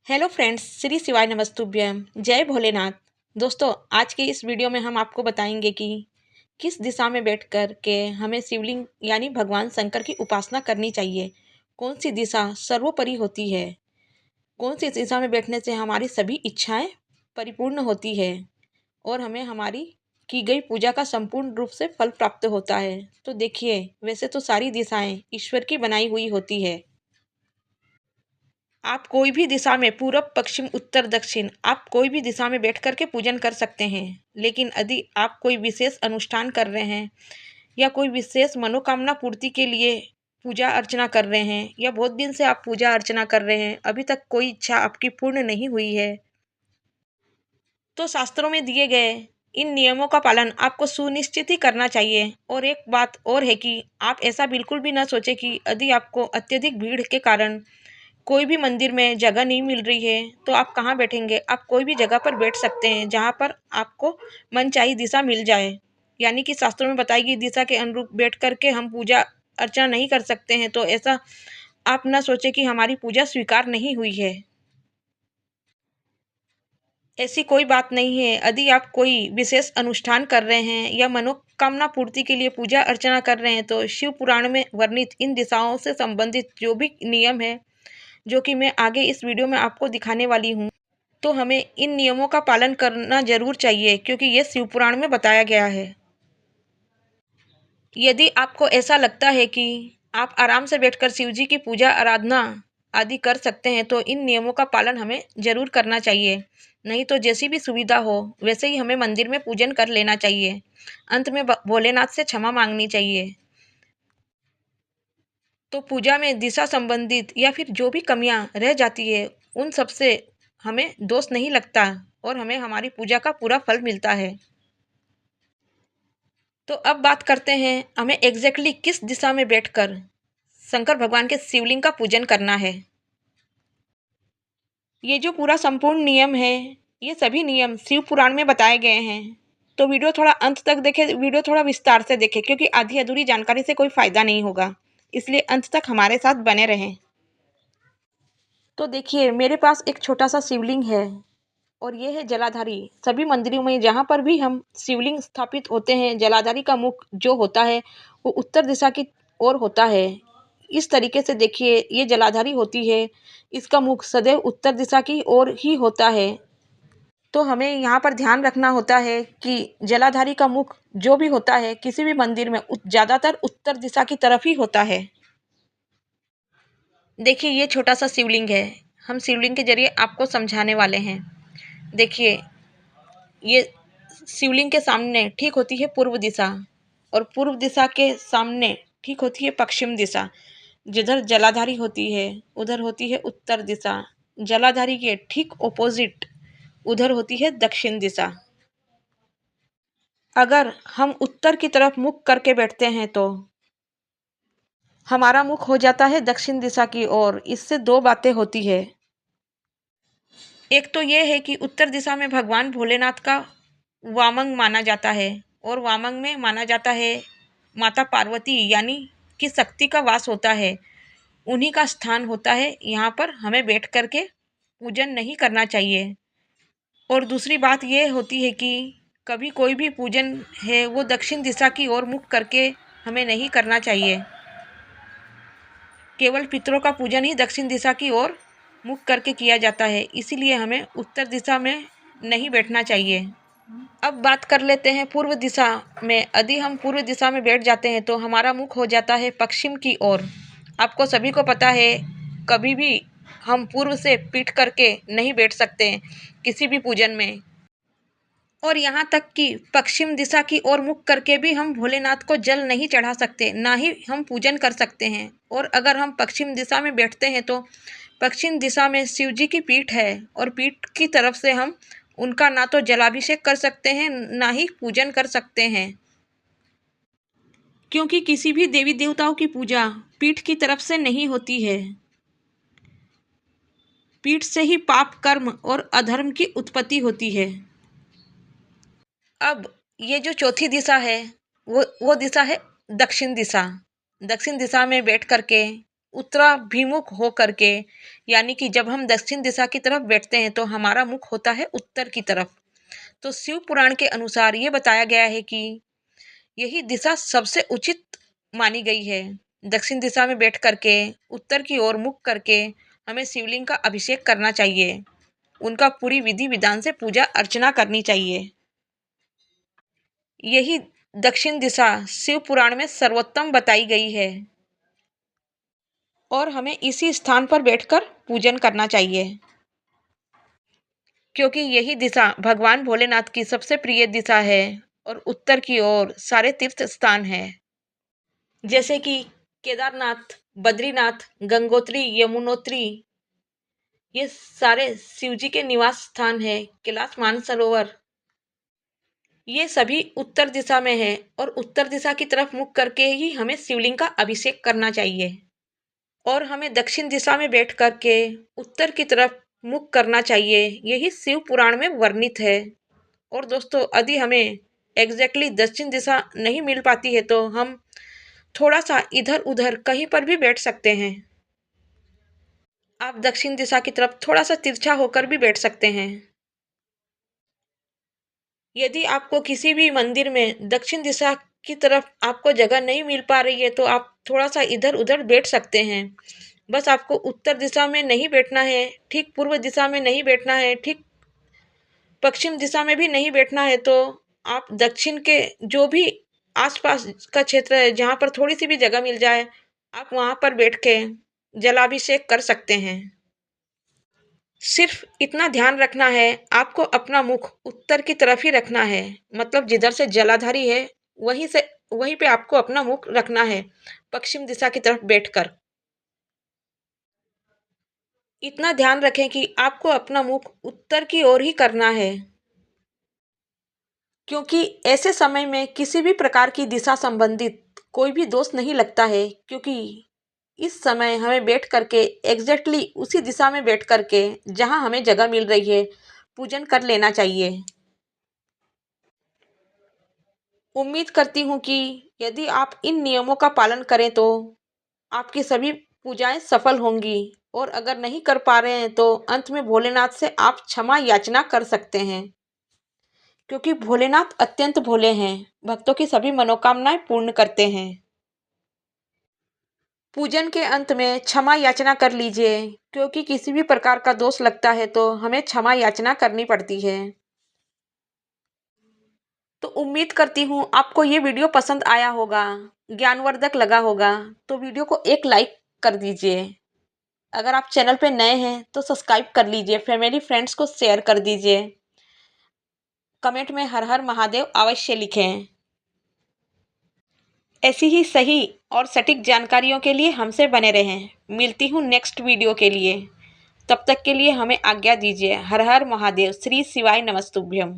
Hello friends, Shri शिवाय नमस्तुभ्यम, जय भोलेनाथ। दोस्तों, आज के इस वीडियो में हम आपको बताएंगे कि किस दिशा में बैठ कर के हमें शिवलिंग यानी भगवान शंकर की उपासना करनी चाहिए। कौन सी दिशा सर्वोपरि होती है, कौन सी दिशा में बैठने से हमारी सभी इच्छाएं परिपूर्ण होती है और हमें हमारी की गई पूजा का संपूर्ण रूप से फल प्राप्त होता है। तो देखिए, वैसे तो सारी दिशाएं ईश्वर की बनाई हुई होती है। आप कोई भी दिशा में पूरब, पश्चिम, उत्तर, दक्षिण, आप कोई भी दिशा में बैठ कर के पूजन कर सकते हैं। लेकिन यदि आप कोई विशेष अनुष्ठान कर रहे हैं या कोई विशेष मनोकामना पूर्ति के लिए पूजा अर्चना कर रहे हैं या बहुत दिन से आप पूजा अर्चना कर रहे हैं, अभी तक कोई इच्छा आपकी पूर्ण नहीं हुई है, तो शास्त्रों में दिए गए इन नियमों का पालन आपको सुनिश्चित ही करना चाहिए। और एक बात और है कि आप ऐसा बिल्कुल भी ना सोचें कि यदि आपको अत्यधिक भीड़ के कारण कोई भी मंदिर में जगह नहीं मिल रही है तो आप कहाँ बैठेंगे। आप कोई भी जगह पर बैठ सकते हैं जहाँ पर आपको मनचाही दिशा मिल जाए। यानी कि शास्त्रों में बताई गई दिशा के अनुरूप बैठ करके हम पूजा अर्चना नहीं कर सकते हैं, तो ऐसा आप ना सोचें कि हमारी पूजा स्वीकार नहीं हुई है। ऐसी कोई बात नहीं है। यदि आप कोई विशेष अनुष्ठान कर रहे हैं या मनोकामना पूर्ति के लिए पूजा अर्चना कर रहे हैं, तो शिव पुराण में वर्णित इन दिशाओं से संबंधित जो भी नियम है, जो कि मैं आगे इस वीडियो में आपको दिखाने वाली हूँ, तो हमें इन नियमों का पालन करना जरूर चाहिए, क्योंकि ये शिव पुराण में बताया गया है। यदि आपको ऐसा लगता है कि आप आराम से बैठकर शिव जी की पूजा आराधना आदि कर सकते हैं, तो इन नियमों का पालन हमें जरूर करना चाहिए। नहीं तो जैसी भी सुविधा हो वैसे ही हमें मंदिर में पूजन कर लेना चाहिए। अंत में भोलेनाथ से क्षमा मांगनी चाहिए। तो पूजा में दिशा संबंधित या फिर जो भी कमियां रह जाती है, उन सब से हमें दोष नहीं लगता और हमें हमारी पूजा का पूरा फल मिलता है। तो अब बात करते हैं हमें एग्जैक्टली किस दिशा में बैठकर शंकर भगवान के शिवलिंग का पूजन करना है। ये जो पूरा संपूर्ण नियम है, ये सभी नियम शिव पुराण में बताए गए हैं। तो वीडियो थोड़ा अंत तक देखें, वीडियो थोड़ा विस्तार से देखें, क्योंकि आधी अधूरी जानकारी से कोई फायदा नहीं होगा। इसलिए अंत तक हमारे साथ बने रहें। तो देखिए, मेरे पास एक छोटा सा शिवलिंग है और ये है जलाधारी। सभी मंदिरों में जहाँ पर भी हम शिवलिंग स्थापित होते हैं, जलाधारी का मुख जो होता है वो उत्तर दिशा की ओर होता है। इस तरीके से देखिए, ये जलाधारी होती है, इसका मुख सदैव उत्तर दिशा की ओर ही होता है। तो हमें यहाँ पर ध्यान रखना होता है कि जलाधारी का मुख जो भी होता है किसी भी मंदिर में ज़्यादातर उत्तर दिशा की तरफ ही होता है। देखिए, ये छोटा सा शिवलिंग है, हम शिवलिंग के जरिए आपको समझाने वाले हैं। देखिए, ये शिवलिंग के सामने ठीक होती है पूर्व दिशा और पूर्व दिशा के सामने ठीक होती है पश्चिम दिशा। जिधर जलाधारी होती है उधर होती है उत्तर दिशा। जलाधारी के ठीक ऑपोजिट उधर होती है दक्षिण दिशा। अगर हम उत्तर की तरफ मुख करके बैठते हैं तो हमारा मुख हो जाता है दक्षिण दिशा की ओर। इससे दो बातें होती है। एक तो ये है कि उत्तर दिशा में भगवान भोलेनाथ का वामंग माना जाता है और वामंग में माना जाता है माता पार्वती यानी कि शक्ति का वास होता है, उन्हीं का स्थान होता है। यहाँ पर हमें बैठ कर के पूजन नहीं करना चाहिए। और दूसरी बात ये होती है कि कभी कोई भी पूजन है वो दक्षिण दिशा की ओर मुख करके हमें नहीं करना चाहिए। केवल पितरों का पूजन ही दक्षिण दिशा की ओर मुख करके किया जाता है, इसीलिए हमें उत्तर दिशा में नहीं बैठना चाहिए। अब बात कर लेते हैं पूर्व दिशा में। यदि हम पूर्व दिशा में बैठ जाते हैं तो हमारा मुख हो जाता है पश्चिम की ओर। आपको सभी को पता है, कभी भी हम पूर्व से पीठ करके नहीं बैठ सकते किसी भी पूजन में। और यहाँ तक कि पश्चिम दिशा की ओर मुख करके भी हम भोलेनाथ को जल नहीं चढ़ा सकते, ना ही हम पूजन कर सकते हैं। और अगर हम पश्चिम दिशा में बैठते हैं तो पश्चिम दिशा में शिव जी की पीठ है और पीठ की तरफ से हम उनका ना तो जलाभिषेक कर सकते हैं ना ही पूजन कर सकते हैं, क्योंकि किसी भी देवी देवताओं की पूजा पीठ की तरफ से नहीं होती है। पीठ से ही पाप, कर्म और अधर्म की उत्पत्ति होती है। अब ये जो चौथी दिशा है वो दिशा है दक्षिण दिशा। दक्षिण दिशा में बैठ करके उत्तराभिमुख हो करके, यानी कि जब हम दक्षिण दिशा की तरफ बैठते हैं तो हमारा मुख होता है उत्तर की तरफ। तो शिव पुराण के अनुसार ये बताया गया है कि यही दिशा सबसे उचित मानी गई है। दक्षिण दिशा में बैठ करके उत्तर की ओर मुख करके हमें शिवलिंग का अभिषेक करना चाहिए। उनका पूरी विधि विधान से पूजा अर्चना करनी चाहिए। यही दक्षिण दिशा शिव पुराण में सर्वोत्तम बताई गई है और हमें इसी स्थान पर बैठकर पूजन करना चाहिए, क्योंकि यही दिशा भगवान भोलेनाथ की सबसे प्रिय दिशा है और उत्तर की ओर सारे तीर्थ स्थान है, जैसे कि केदारनाथ, बद्रीनाथ, गंगोत्री, यमुनोत्री, ये सारे शिवजी के निवास स्थान है। कैलाश मानसरोवर, ये सभी उत्तर दिशा में है और उत्तर दिशा की तरफ मुख करके ही हमें शिवलिंग का अभिषेक करना चाहिए और हमें दक्षिण दिशा में बैठ करके उत्तर की तरफ मुख करना चाहिए। यही शिव पुराण में वर्णित है। और दोस्तों, यदि हमें एग्जैक्टली दक्षिण दिशा नहीं मिल पाती है तो हम थोड़ा सा इधर उधर कहीं पर भी बैठ सकते हैं। आप दक्षिण दिशा की तरफ थोड़ा सा तिरछा होकर भी बैठ सकते हैं। यदि आपको किसी भी मंदिर में दक्षिण दिशा की तरफ आपको जगह नहीं मिल पा रही है तो आप थोड़ा सा इधर उधर बैठ सकते हैं। बस आपको उत्तर दिशा में नहीं बैठना है, ठीक पूर्व दिशा में नहीं बैठना है, ठीक पश्चिम दिशा में भी नहीं बैठना है। तो आप दक्षिण के जो भी आसपास का क्षेत्र है, जहाँ पर थोड़ी सी भी जगह मिल जाए, आप वहाँ पर बैठ के जलाभिषेक कर सकते हैं। सिर्फ इतना ध्यान रखना है, आपको अपना मुख उत्तर की तरफ ही रखना है। मतलब जिधर से जलाधारी है वहीं पे आपको अपना मुख रखना है, पश्चिम दिशा की तरफ बैठकर। इतना ध्यान रखें कि आपको अपना मुख उत्तर की ओर ही करना है, क्योंकि ऐसे समय में किसी भी प्रकार की दिशा संबंधित कोई भी दोष नहीं लगता है, क्योंकि इस समय हमें बैठ करके एग्जैक्टली उसी दिशा में बैठ करके जहां हमें जगह मिल रही है पूजन कर लेना चाहिए। उम्मीद करती हूँ कि यदि आप इन नियमों का पालन करें तो आपकी सभी पूजाएं सफल होंगी, और अगर नहीं कर पा रहे हैं तो अंत में भोलेनाथ से आप क्षमा याचना कर सकते हैं, क्योंकि भोलेनाथ अत्यंत भोले हैं, भक्तों की सभी मनोकामनाएं पूर्ण करते हैं। पूजन के अंत में क्षमा याचना कर लीजिए, क्योंकि किसी भी प्रकार का दोष लगता है तो हमें क्षमा याचना करनी पड़ती है। तो उम्मीद करती हूँ आपको ये वीडियो पसंद आया होगा, ज्ञानवर्धक लगा होगा। तो वीडियो को एक लाइक कर दीजिए। अगर आप चैनल पे नए हैं तो सब्सक्राइब कर लीजिए, फैमिली फ्रेंड्स को शेयर कर दीजिए। कमेंट में हर हर महादेव अवश्य लिखें। ऐसी ही सही और सटीक जानकारियों के लिए हमसे बने रहें। मिलती हूँ नेक्स्ट वीडियो के लिए। तब तक के लिए हमें आज्ञा दीजिए। हर हर महादेव। श्री शिवाय नमस्तुभ्यम।